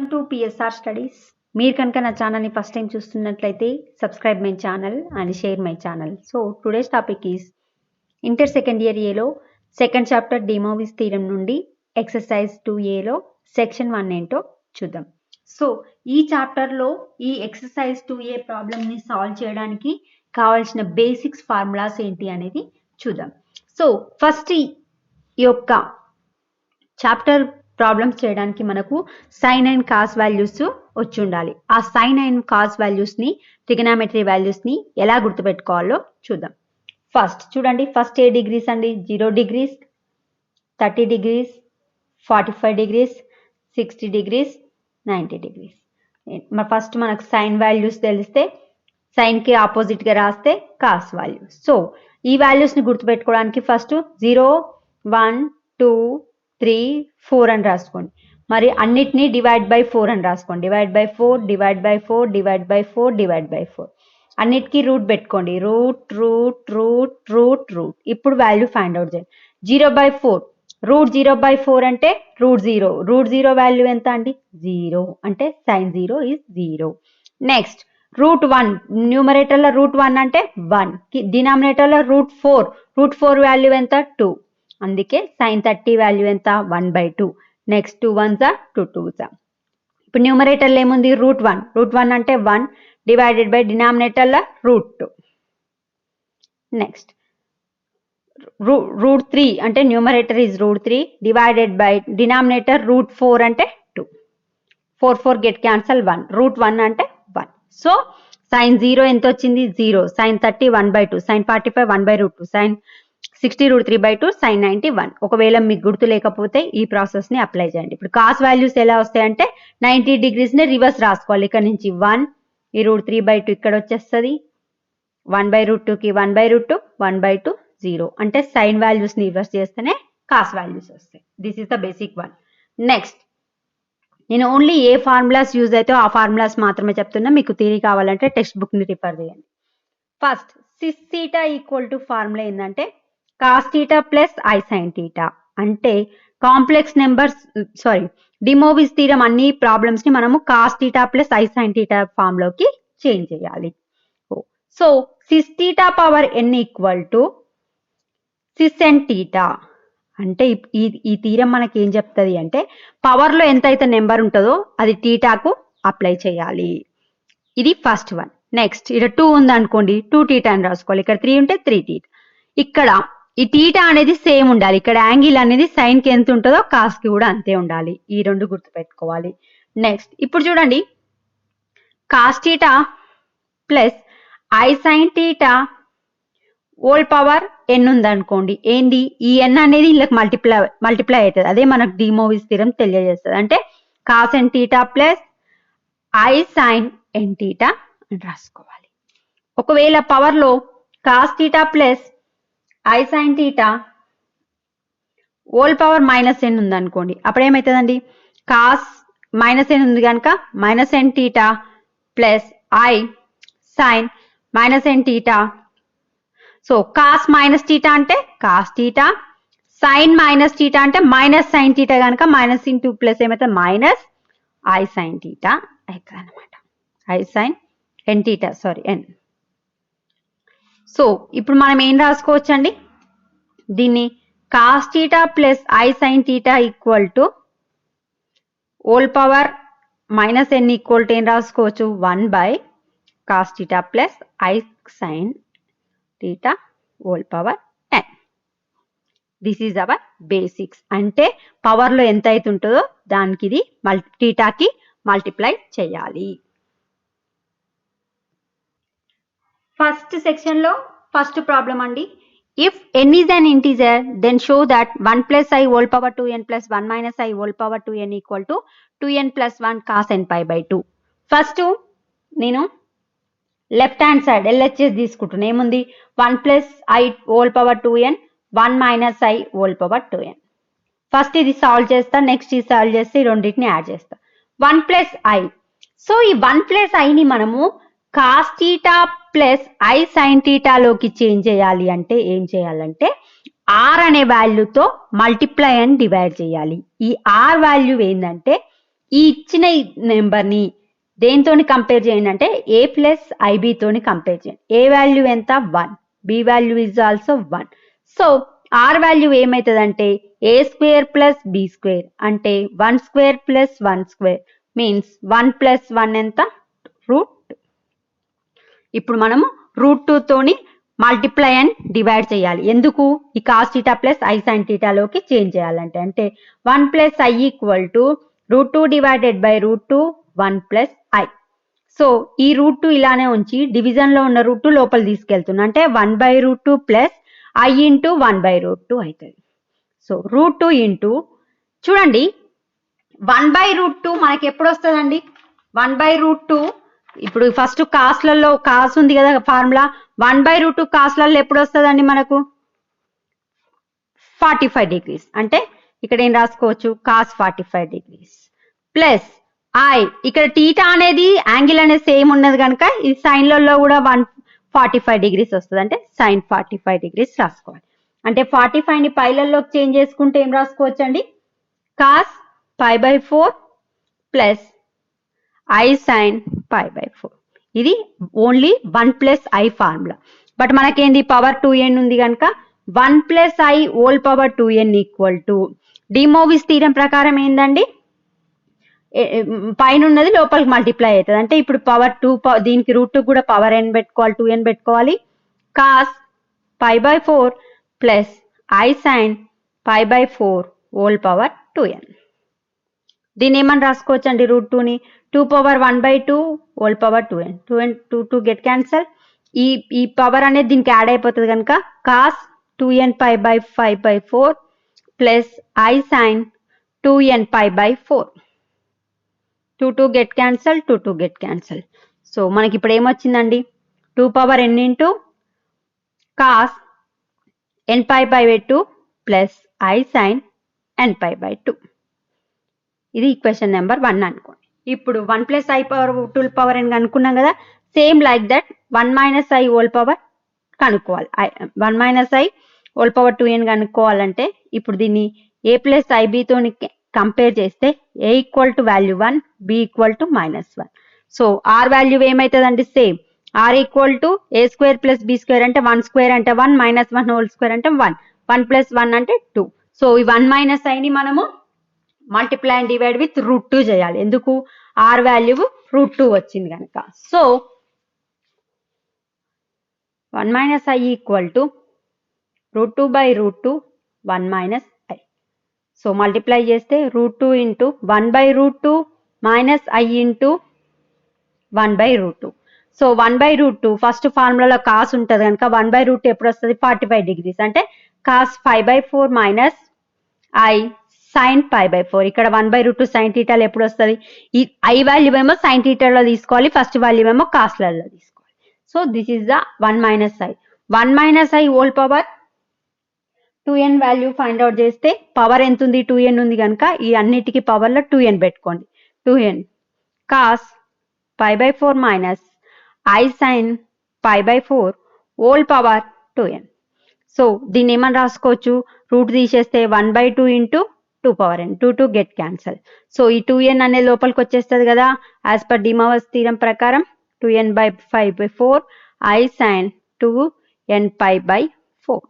Welcome to PSR studies. మీరు కనుక నా ఛానల్ని ఫస్ట్ టైం చూస్తున్నట్లయితే subscribe my channel and share my channel. So today's topic is inter second year ఏలో second chapter de Moivre's theorem నుండి exercise 2ఏలో section 1 ఏంటో చూద్దాం. సో ఈ చాప్టర్లో ఈ ఎక్సర్సైజ్ 2ఏ ప్రాబ్లమ్ని సాల్వ్ చేయడానికి కావాల్సిన బేసిక్స్ ఫార్ములాస్ ఏంటి అనేది చూద్దాం. సో ఫస్ట్ ఈ యొక్క చాప్టర్ ప్రాబ్లమ్స్ చేయడానికి మనకు సైన్ అండ్ కాస్ వాల్యూస్ వచ్చి ఉండాలి. ఆ సైన్ అండ్ కాస్ వాల్యూస్ని ట్రిగనామెట్రీ వాల్యూస్ని ఎలా గుర్తుపెట్టుకోవాలో చూద్దాం. ఫస్ట్ చూడండి, ఫస్ట్ ఏ డిగ్రీస్ అండి? 0 degrees, 30 degrees, 45 degrees, 60 degrees, 90 degrees. First మనకు సైన్ వాల్యూస్ తెలిస్తే సైన్కి ఆపోజిట్గా రాస్తే కాస్ వాల్యూస్. సో ఈ వాల్యూస్ని గుర్తుపెట్టుకోవడానికి ఫస్ట్ 0, 1, 2, 3, 4 అని రాసుకోండి. మరి అన్నిటినీ డివైడ్ బై 4 అని రాసుకోండి. Divide by 4, divide by 4, divide by 4, divide by 4. అన్నిటికీ రూట్ పెట్టుకోండి. Root root root root root. ఇప్పుడు వాల్యూ ఫైండ్ అవుట్ చేయండి. 0/4 రూట్ 0/4 అంటే రూట్ 0. రూట్ 0 వాల్యూ ఎంత అండి? 0. అంటే సైన్ 0 ఈజ్ 0. నెక్స్ట్ రూట్ 1, న్యూమరేటర్లో రూట్ 1 అంటే 1, డినామినేటర్లో రూట్ 4. రూట్ 4 వాల్యూ ఎంత? 2. అందుకే సైన్ 30 వాల్యూ ఎంత? 1/2. Next 2 1s 2 2s. ఇప్పుడు న్యూమరేటర్లో ఏముంది? రూట్ 1. రూట్ 1 అంటే 1 డివైడెడ్ బై డినామినేటర్లో రూట్ 2. నెక్స్ట్ రూట్ 3 అంటే numerator is root 3 divided by denominator root 4 అంటే 2. 4 4 గెట్ క్యాన్సల్ 1. రూట్ 1 అంటే 1. సో సైన్ 0 ఎంత వచ్చింది? 0. Sine 30 1/2. Sine 45 1/2. Sine 60 root 3/2. Sine 90 1. ఒకవేళ మీకు గుర్తు లేకపోతే ఈ ప్రాసెస్ని అప్లై చేయండి. ఇప్పుడు కాస్ వాల్యూస్ ఎలా వస్తాయంటే 90 degreesని రివర్స్ రాసుకోవాలి. ఇక్కడ నుంచి 1, ఈ రూట్ 3/2 ఇక్కడ వచ్చేస్తుంది. 1/2కి 1/2, 1/2 0. అంటే సైన్ వాల్యూస్ని రివర్స్ చేస్తేనే కాస్ వాల్యూస్ వస్తాయి. This is the basic one. Next నేను ఓన్లీ ఏ ఫార్ములాస్ యూజ్ అయితే ఆ ఫార్ములాస్ మాత్రమే చెప్తున్నా. మీకు థియరీ కావాలంటే టెక్స్ట్ బుక్ని రిఫర్ చేయండి. First cis theta equal to formula ఏంటంటే cos theta plus i sine theta. అంటే complex numbers de Moivre's theorem అన్ని ప్రాబ్లమ్స్ని మనము cos theta plus i sine theta ఫామ్లోకి చేంజ్ చేయాలి. So cis theta power n equal to cis n theta. అంటే ఈ theorem మనకి ఏం చెప్తుంది అంటే పవర్లో ఎంతైతే నెంబర్ ఉంటుందో అది థీటాకు అప్లై చేయాలి. ఇది ఫస్ట్ వన్. నెక్స్ట్ ఇక్కడ 2 ఉంది అనుకోండి, 2 θ అని రాసుకోవాలి. ఇక్కడ 3 ఉంటే 3 θ. ఇక్కడ ఈ థీటా అనేది సేమ్ ఉండాలి. ఇక్కడ యాంగిల్ అనేది సైన్కి ఎంత ఉంటుందో కాస్కి కూడా అంతే ఉండాలి. ఈ రెండు గుర్తుపెట్టుకోవాలి. నెక్స్ట్ ఇప్పుడు చూడండి, cos theta plus i sine theta whole power n ఉందనుకోండి. ఏంది ఈ ఎన్ అనేది వీళ్ళకి మల్టిప్లై అవుతుంది. అదే మనకు డి మూవీస్ థీరం తెలియజేస్తుంది. అంటే cos n theta plus i sine n theta అని రాసుకోవాలి. ఒకవేళ పవర్లో cos theta plus i sine theta whole power minus n ఉందనుకోండి. అప్పుడు ఏమవుతుందండి? కాస్ మైనస్ ఎన్ ఉంది కనుక minus n theta plus i sine minus n theta. So cos minus theta అంటే cos theta, sine minus theta అంటే minus sine theta కనుక minus into plus ఏమవుతుంది? Minus i sine theta అవుతుంది అనమాట. I sine n theta n. So ఇప్పుడు మనం ఏం రాసుకోవచ్చండి? దీన్ని cos theta plus i sine theta equal to whole power minus n equal to ఏం రాసుకోవచ్చు? 1 cos theta plus i sine theta whole power n. This is our basics. అంటే పవర్లో ఎంత అయితే ఉంటుందో దానికి ఇది థీటాకి మల్టిప్లై చేయాలి. ఫస్ట్ సెక్షన్లో ఫస్ట్ ప్రాబ్లం అండి. If n is an integer then show that 1 + i హోల్ పవర్ 2n + 1 - i హోల్ power 2n equal to 2n + 1 cos nπ/2. First నేను లెఫ్ట్ హ్యాండ్ సైడ్ LHS తీసుకుంటున్నాను. ఏముంది? 1 + i హోల్ పవర్ 2n 1 - i హోల్ power 2n. First ఇది solve చేస్తా. Next ఇది సాల్వ్ చేస్తే ఈ రెండింటిని యాడ్ చేస్తా. 1 + i. సో ఈ 1 + iని మనము cos theta plus i sine థీటాలోకి చేంజ్ చేయాలి. అంటే ఏం చేయాలంటే ఆర్ అనే వాల్యూతో మల్టిప్లై అండ్ డివైడ్ చేయాలి. ఈ ఆర్ వాల్యూ ఏంటంటే ఈ ఇచ్చిన నెంబర్ని దేనితోని కంపేర్ చేయండి అంటే ఏ ప్లస్ ఐబి తోని కంపేర్ చేయండి. ఏ వాల్యూ ఎంత 1, b value is also 1. So r value ఏమవుతుందంటే a square plus b square అంటే 1 square plus 1 square means 1 plus 1 ఎంత √2. ఇప్పుడు మనము √2 తోని మల్టిప్లై అండ్ డివైడ్ చేయాలి. ఎందుకు? ఈ cos theta plus i sine థీటాలోకి చేంజ్ చేయాలంటే అంటే 1 plus i equal to √2 divided by √2 1 plus i. So ఈ √2 ఇలానే ఉంచి డివిజన్ లో ఉన్న √2 లోపల తీసుకెళ్తున్నా అంటే 1 by √2 plus I into 1 by √2 అవుతుంది. సో √2 ఇంటూ చూడండి 1 బై √2 మనకి ఎప్పుడు వస్తుందండి? 1 బై √2 ఇప్పుడు ఫస్ట్ కాస్లలో కాస్ ఉంది కదా ఫార్ములా 1 బై √2 కాస్లలో ఎప్పుడు వస్తుందండి మనకు 45 డిగ్రీస్. అంటే ఇక్కడ ఏం రాసుకోవచ్చు కాస్ 45 డిగ్రీస్ ప్లస్ ఐ ఇక్కడ టీటా అనేది యాంగిల్ అనేది సేమ్ ఉన్నది కనుక ఈ సైన్లలో కూడా 145 డిగ్రీస్ వస్తుంది అంటే సైన్ 45 డిగ్రీస్ రాసుకోవాలి. అంటే 45 ని పైలలోకి చేంజ్ చేసుకుంటే ఏం రాసుకోవచ్చు అండి కాస్ π/4 ప్లస్ ఐ సైన్ π/4. ఇది only 1 plus i formula. But మనకేంది పవర్ 2n ఉంది కనుక 1 plus i whole power 2n equal to de Moivre's theorem ప్రకారం ఏందండి పైన ఉన్నది లోపలికి మల్టిప్లై అవుతుంది. అంటే ఇప్పుడు పవర్ 2 దీనికి √2 కూడా పవర్ n పెట్టుకోవాలి 2n పెట్టుకోవాలి. Cos π/4 plus i sine π/4 whole power 2n. దీన్ని ఏమని రాసుకోవచ్చు అండి √2ని 2 power 1/2 whole power 2n. 2 get cancel. ఈ పవర్ అనేది దీనికి యాడ్ అయిపోతుంది కనుక cos 2n π/5/4 plus i sine 2n π/4. 2 get cancel 2 get cancel. So మనకి ఇప్పుడు ఏమొచ్చిందండి 2 power n into cos n π/2 plus i sine n π/2. ఇది ఈక్వేషన్ నెంబర్ 1 అనుకోండి. ఇప్పుడు 1 plus i power 2 power n కనుక్కున్నాం కదా same like that 1 minus i whole power కనుక్కోవాలి. 1 minus i whole power 2n కనుక్కోవాలంటే ఇప్పుడు దీన్ని ఏ ప్లస్ ఐబితో కంపేర్ చేస్తే a equal to value 1 b equal to -1. So r value ఏమవుతుందండి same r equal to a square plus b square అంటే 1 square అంటే 1 -1 whole square అంటే 1 1 ప్లస్ 1 అంటే 2. సో ఈ 1 మైనస్ ఐని మనము మల్టిప్లై అండ్ డివైడ్ విత్ √2 చేయాలి. ఎందుకు ఆర్ వాల్యూ √2 వచ్చింది కనుక. So 1 minus i equal to √2 by √2 1 minus i. So multiply చేస్తే √2 into 1 by √2 minus i into 1 by √2. So 1 by √2 first ఫార్ములాలో కాస్ ఉంటుంది కనుక 1 బై √2 ఎప్పుడు వస్తుంది 45 డిగ్రీస్ అంటే కాస్ 5/4 మైనస్ ఐ సైన్ π/4. ఇక్కడ 1 బై √2 సైన్ థీటాలు ఎప్పుడు వస్తుంది ఈ ఐ వాల్యూ ఏమో సైన్ థీటాలో తీసుకోవాలి ఫస్ట్ వాల్యూ ఏమో కాస్లలో తీసుకోవాలి. So this is the 1 minus I. 1 minus i whole power 2n value find out చేస్తే పవర్ ఎంత ఉంది 2n ఉంది కనుక ఈ అన్నిటికీ పవర్లో 2n పెట్టుకోండి. 2n cos π/4 minus i sine π/4 whole power 2n. So దీన్ని ఏమని రాసుకోవచ్చు రూట్ తీసేస్తే 1/2 into 2 power n 2 get cancel. So ఈ 2n అనే లోపలికి వచ్చేస్తుంది కదా యాజ్ పర్ డిమోవిస్ థీరం ప్రకారం 2n by 5/4 i sine 2n π/4.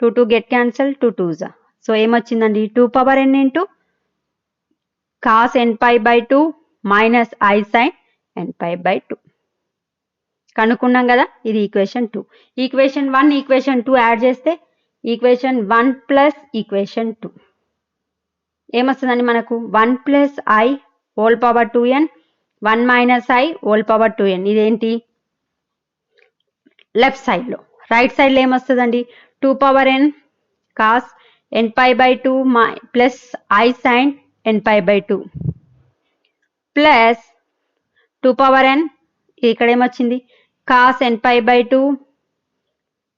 2 get cancel 2 జా. సో ఏమొచ్చిందండి 2 power n into cos n π/2 minus i sine n π/2 కనుక్కున్నాం కదా. ఇది ఈక్వేషన్ 2. ఈక్వేషన్ 1 ఈక్వేషన్ 2 యాడ్ చేస్తే ఈక్వేషన్ 1 ప్లస్ ఈక్వేషన్ 2 ఏమొస్తుందండి మనకు 1 plus i whole power 2n 1 minus i whole power 2n. ఇదేంటి left సైడ్లో. రైట్ సైడ్లో ఏమొస్తుందండి 2 power n cos n π/2 plus i sine n π/2 plus 2 power n ఇక్కడ ఏమొచ్చింది cos n π/2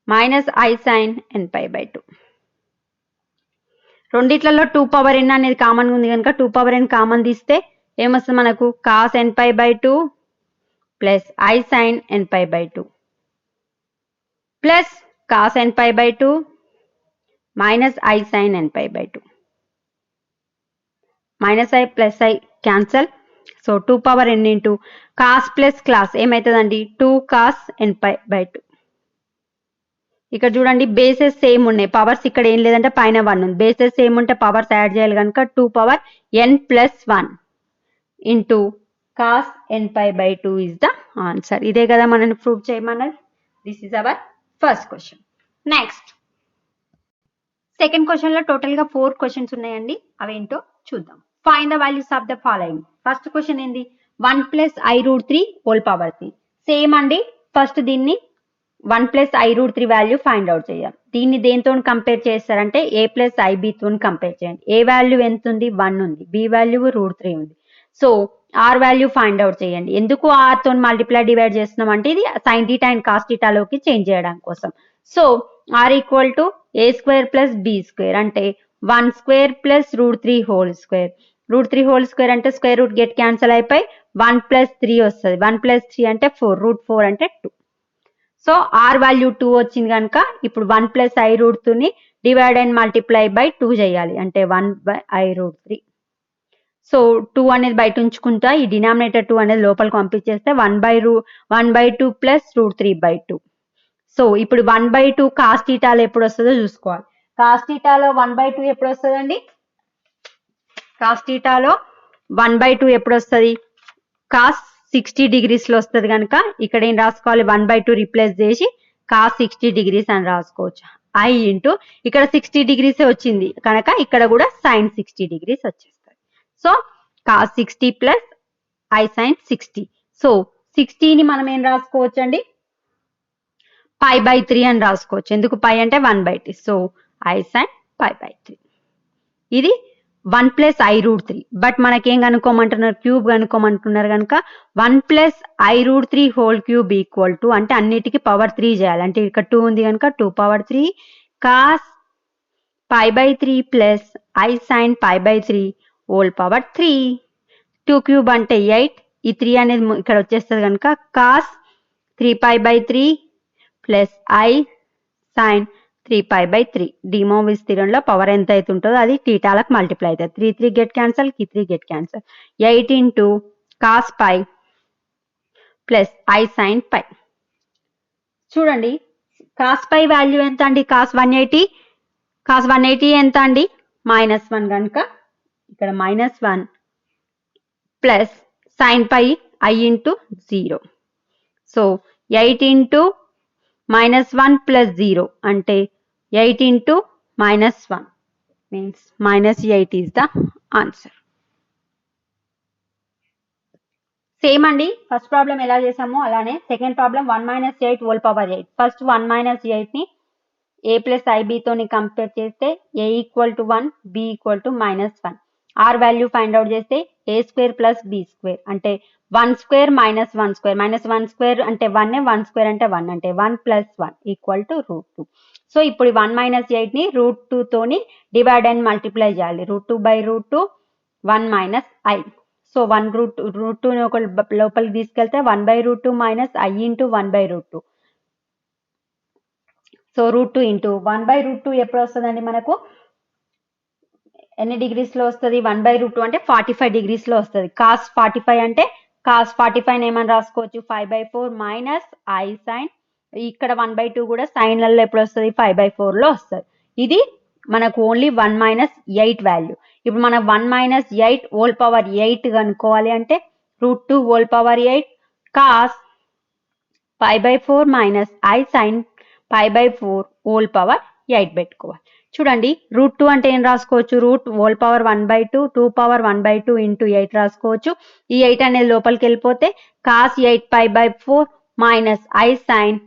minus i sine n π/2. రెండిట్లలో 2 power n అనేది common ఉంది కనుక 2 పవర్ n కామన్ తీస్తే ఏమొస్తుంది మనకు cos n π/2 plus i sine n π/2 plus cos n π/2 minus i sine n π/2. Minus i plus i cancel. So 2 power n into cos plus cos ఏమవుతుందండి 2 cos n pi by 2. ఇక్కడ చూడండి bases same ఉన్నాయి, powers ఇక్కడ ఏం లేదంటే పైన 1 ఉంది, bases same ఉంటే పవర్స్ యాడ్ చేయాలి కనుక 2 power n plus 1 into cos n pi by 2 is the answer. ఇదే కదా మనం ప్రూవ్ చేయమన్నది. This is our first question. Next second question లో టోటల్ గా 4 క్వశ్చన్స్ ఉన్నాయండి, అవేంటో చూద్దాం. Find the values of the following. First question ఏంది 1 plus i root 3 whole power 3. Same అండి, ఫస్ట్ దీన్ని 1 plus i root 3 value find out చేయాలి. దీన్ని దేంతో కంపేర్ చేస్తారంటే ఏ ప్లస్ ఐబీతో కంపేర్ చేయండి. ఏ వాల్యూ ఎంత ఉంది 1 ఉంది, బి వాల్యూ రూట్ 3 ఉంది. So r value find out చేయండి. ఎందుకు ఆర్ తో మల్టిప్లై డివైడ్ చేస్తున్నాం అంటే ఇది సైన్ థీటా అండ్ కాస్ థీటాలోకి చేంజ్ చేయడం కోసం. So r equal to a square plus b square అంటే 1 square plus root 3 whole square. Root 3 whole square అంటే స్క్వేర్ రూట్ గెట్ క్యాన్సల్ అయిపోయి 1 ప్లస్ 3 వస్తుంది. 1 ప్లస్ 3 అంటే 4, రూట్ 4 అంటే 2. సో ఆర్ వాల్యూ 2 వచ్చింది కనుక ఇప్పుడు 1 ప్లస్ ఐ రూట్ 2ని డివైడ్ అండ్ మల్టిప్లై బై 2 చేయాలి అంటే 1 బై ఐ రూట్ 3. సో 2 అనేది బయట ఉంచుకుంటా ఈ డినామినేటర్ 2 అనేది లోపలికి పంపించేస్తే 1/2 ప్లస్ రూట్ 3/2. సో ఇప్పుడు 1/2 కాస్ థీటాలో ఎప్పుడు వస్తుందో చూసుకోవాలి. కాస్ థీటాలో 1/2 ఎప్పుడు వస్తుందండి, కాస్ థీటాలో 1/2 ఎప్పుడు వస్తుంది, కాస్ 60 డిగ్రీస్ లో వస్తుంది కనుక ఇక్కడ ఏం రాసుకోవాలి 1/2 రిప్లేస్ చేసి కాస్ 60 డిగ్రీస్ అని రాసుకోవచ్చు. ఐ ఇంటూ ఇక్కడ 60 డిగ్రీస్ వచ్చింది కనుక ఇక్కడ కూడా సైన్ 60 డిగ్రీస్ వచ్చేస్తుంది. So cos 60 plus i sine 60. So 60ని మనం ఏం రాసుకోవచ్చు అండి పై బై 3 అని రాసుకోవచ్చు. ఎందుకు పై అంటే 1/2. So i sine pi by 3. ఇది 1 ప్లస్ ఐ రూట్ 3. బట్ మనకేం కనుక్కోమంటున్నారు, క్యూబ్ కనుక్కోమంటున్నారు కనుక 1 plus i root 3 whole cube equal to అంటే అన్నిటికీ పవర్ 3 చేయాలి. అంటే ఇక్కడ 2 ఉంది కనుక 2 power 3 cos pi by 3 plus i sine pi by 3 whole power 3. 2 cube అంటే 8, ఈ 3 అనేది ఇక్కడ వచ్చేస్తుంది కనుక cos 3 pi by 3 plus i sine 3 pi by 3. De Moivre's థీరంలో పవర్ ఎంత అయితే ఉంటుందో అది థీటాలకు మల్టిప్లై అవుతుంది. 3 3 get cancel, 3 get cancel. 8 into cos pi plus i sine pi. చూడండి కాస్ పై వాల్యూ ఎంత అండి, కాస్ 180. కాస్ 180 ఎంత అండి -1 కనుక ఇక్కడ -1 plus sine pi i into 0. So 8 into -1 plus 0 అంటే 8 into -1 means -8 is the answer. Same అండి, ఫస్ట్ ప్రాబ్లం ఎలా చేసామో అలానే సెకండ్ ప్రాబ్లం 1 - 8 హోల్ పవర్ 8. ఫస్ట్ 1 - 8ని ఏ ప్లస్ ఐబీతో కంపేర్ చేస్తే a equal to 1, b equal to -1. R value find out చేస్తే a square plus b square అంటే 1 స్క్వేర్ -1 స్క్వేర్. -1 స్క్వేర్ అంటే 1, 1 స్క్వేర్ అంటే 1 అంటే 1 plus 1 equal to root 2. So ఇప్పుడు 1 - 8ని రూట్ 2 తోని డివైడ్ అండ్ మల్టిప్లై చేయాలి. Root 2 by root 2 1 minus i. So 1 root 2ని ఒక లోపలికి తీసుకెళ్తే 1/√2 minus i into 1/√2. So root 2 into 1/√2 ఎప్పుడు వస్తుందండి మనకు ఎన్ని డిగ్రీస్ లో వస్తుంది, 1/√2 అంటే 45 డిగ్రీస్ లో వస్తుంది. కాస్ 45 అంటే కాస్ 45 ఏమని రాసుకోవచ్చు 5/4 మైనస్ ఐ సైన్. ఇక్కడ 1/2 కూడా సైన్లలో ఎప్పుడు వస్తుంది 5/4 లో వస్తుంది. ఇది మనకు ఓన్లీ 1 - 8 వాల్యూ. ఇప్పుడు మనం 1 - 8 హోల్ పవర్ 8 కనుక్కోవాలి అంటే root 2 whole power 8 cos 5/4 minus i sine 5/4 whole power 8 పెట్టుకోవాలి. చూడండి రూట్ 2 అంటే ఏం రాసుకోవచ్చు, root whole power 1/2 2 power 1/2 into 8 రాసుకోవచ్చు. ఈ 8 అనేది లోపలికి వెళ్ళిపోతే cos 8π/4 minus i sine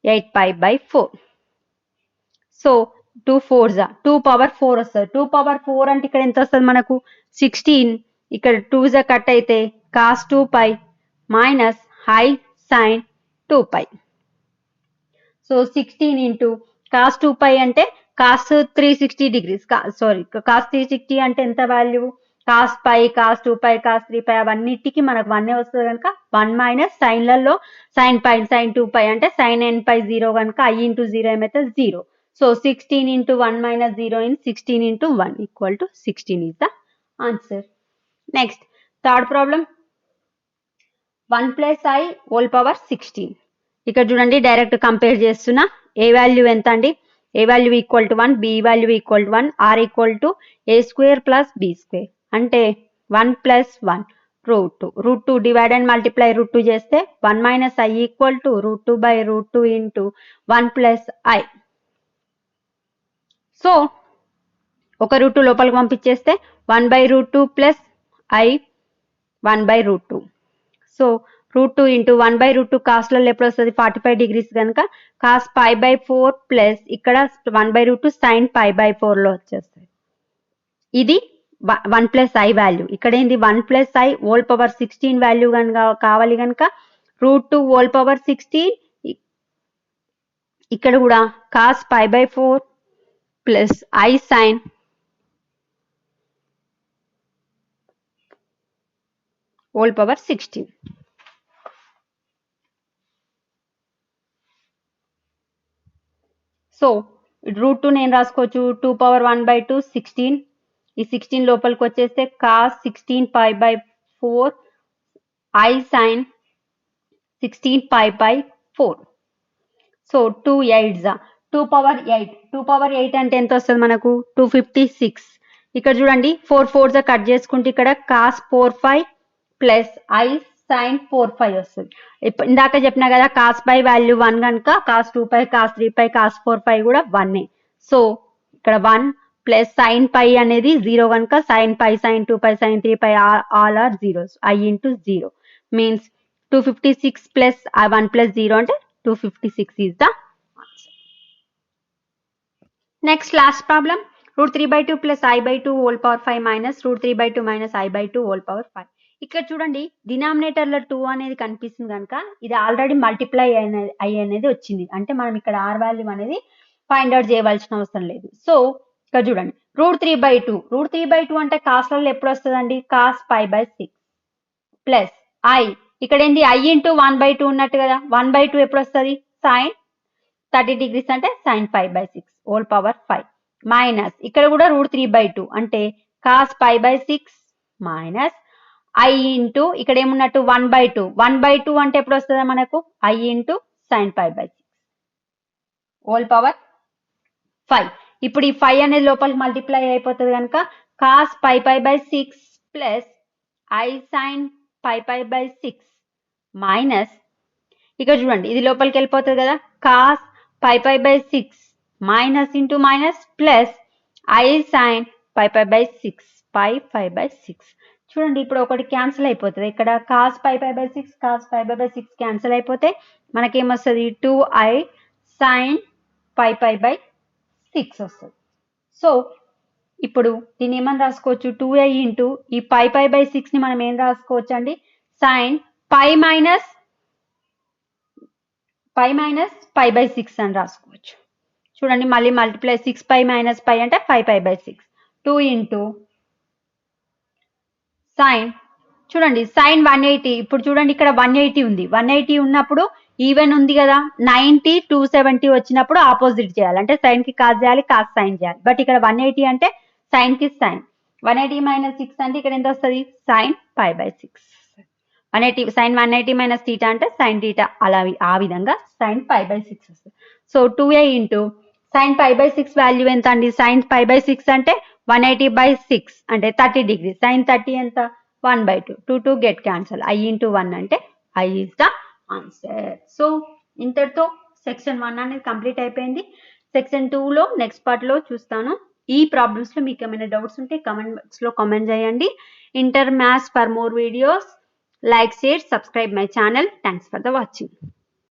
8π/4. So 2 4 2 power 4 వస్తుంది. 2 పవర్ 4 అంటే ఇక్కడ ఎంత వస్తుంది మనకు 16. ఇక్కడ 2 కట్ అయితే cos 2π minus i sine 2π. So 16 into cos 2π అంటే కాస్ 360 డిగ్రీస్, సారీ కాస్ 360 అంటే ఎంత value cos pi cos 2π cos 3π అవన్నిటికీ మనకు 1 వస్తుంది కనుక 1 మైనస్ సైన్లలో సైన్ పై సైన్ 2π అంటే సైన్ n/, 0 కనుక ఐ ఇంటూ 0 ఏమైతే 0. So 16 into 1 - 0 in 16 into 1 equal to 16 is the answer. Next third problem 1 plus i whole power 16. ఇక్కడ చూడండి డైరెక్ట్ కంపేర్ చేస్తున్నా. ఏ వాల్యూ ఎంత అండి? A value equal to 1, b value equal to 1, r equal to a square plus b square. అంటే 1 plus 1 √2 divide and multiply √2 చేస్తే 1 minus i equal to √2 by √2 into 1 plus i. So ఒక √2 లోపలికి పంపించేస్తే 1 by √2 plus I 1 by √2. So √2 into 1 by √2 కాస్ట్లలో ఎప్పుడు వస్తుంది? 45 degrees కనుక cos pi by 4 plus ఇక్కడ 1 by √2 sine pi by 4లో వచ్చేస్తుంది. ఇది 1 ప్లస్ ఐ వాల్యూ. ఇక్కడ ఏంది 1 plus i whole power 16 value కనుక కావాలి కనుక √2 హోల్ పవర్ 16. ఇక్కడ కూడా cos pi by 4 plus i sine whole power 16. So √2 నేను రాసుకోవచ్చు 2 పవర్ 1 బై 2 16. ఈ 16 లోపలికి వచ్చేస్తే cos 16 pi by 4 i sine 16 pi by 4. So 2 8 2 power 8. 2 power 8 అంటే ఎంత వస్తుంది మనకు? 256. ఇక్కడ చూడండి 4 4 కట్ చేసుకుంటే ఇక్కడ కాస్ 4 5 ప్లస్ ఐ సైన్ 4 5 వస్తుంది. ఇందాక చెప్పినా కదా కాస్ పై వాల్యూ 1 కనుక cos 2 pi cos 3 pi cos 4 5 కూడా 1. సో ఇక్కడ 1 ప్లస్ సైన్ పై అనేది 0 కనుక sine pi sine 2 pi sine 3 pi all are zeros. I into 0 means 256 plus 1 plus 0 అంటే 256 is the answer. Next last problem √3/2 plus i/2 whole power 5 minus √3/2 minus i/2 whole power 5. ఇక్కడ చూడండి denominator లో 2 అనేది కనిపిస్తుంది కనుక ఇది ఆల్రెడీ మల్టిప్లై అయ్యి అనేది వచ్చింది. అంటే మనం ఇక్కడ ఆర్ వాల్యూ అనేది ఫైండ్ అవుట్ చేయవలసిన అవసరం లేదు. సో ఇక్కడ చూడండి √3/2 అంటే కాస్ట్లలో ఎప్పుడు వస్తుందండి? Cos pi by 6 plus i. ఇక్కడ ఏంది ఐ ఇంటూ 1/2 ఉన్నట్టు కదా. 1/2 ఎప్పుడు వస్తుంది? సైన్ 30 డిగ్రీస్ అంటే సైన్ 5/6 హోల్ పవర్ 5 మైనస్ ఇక్కడ కూడా √3/2 అంటే కాస్ 5/6 మైనస్ ఐ ఇంటూ ఇక్కడ ఏమున్నట్టు 1/2. 1/2 అంటే ఎప్పుడు వస్తుంది మనకు? I into sine 5/6 whole power 5. ఇప్పుడు ఈ 5 అనేది లోపలికి మల్టిప్లై అయిపోతుంది కనుక cos 5/6 plus i sine 5/6 minus ఇక్కడ చూడండి ఇది లోపలికి వెళ్ళిపోతుంది కదా cos 5/6 minus into minus plus i sine 5/6 5/6. చూడండి ఇప్పుడు ఒకటి క్యాన్సిల్ అయిపోతుంది. ఇక్కడ కాస్ 5/6 కాస్ 5/6 క్యాన్సిల్ అయిపోతే మనకేమొస్తుంది? 2i సైన్ 5/6 వస్తుంది. సో ఇప్పుడు దీన్ని ఏమని రాసుకోవచ్చు? 2i ఇంటూ ఈ 5/6 ని మనం ఏం రాసుకోవచ్చు అండి? సైన్ పై మైనస్ 5/6 అని రాసుకోవచ్చు. చూడండి మళ్ళీ మల్టిప్లై 6π మైనస్ π అంటే 5π/6 2 ఇంటూ సైన్ చూడండి సైన్ 180. ఇప్పుడు చూడండి ఇక్కడ 180 ఉంది. 180 ఉన్నప్పుడు ఈవెన్ ఉంది కదా 90 270 వచ్చినప్పుడు ఆపోజిట్ చేయాలి. అంటే సైన్ కి కాస్ చేయాలి, కాస్ సైన్ చేయాలి. బట్ ఇక్కడ 180 అంటే సైన్ కి సైన్ 180 మైనస్ 6 అంటే ఇక్కడ ఎంత వస్తుంది? సైన్ 5/6. 180 సైన్ 180 మైనస్ థీటా అంటే సైన్ థీటా. అలా ఆ విధంగా సైన్ 5/6 వస్తుంది. So 2a into sine 5/6 value ఎంత అండి? సైన్ 5/6 అంటే 180/6 అంటే 30 డిగ్రీ. సైన్ 30 ఎంత? 1/2. 2 గెట్ క్యాన్సల్. ఐ ఇంటూ 1 అంటే I is the answer. So ఇంతటితో సెక్షన్ 1 అనేది కంప్లీట్ అయిపోయింది. సెక్షన్ 2లో నెక్స్ట్ పార్ట్లో చూస్తాను. ఈ ప్రాబ్లమ్స్ లో మీకు ఏమైనా డౌట్స్ ఉంటే కమెంట్ బాక్స్ లో కామెంట్ చేయండి. Inter maths for more videos, like, share, subscribe my channel. Thanks for the watching.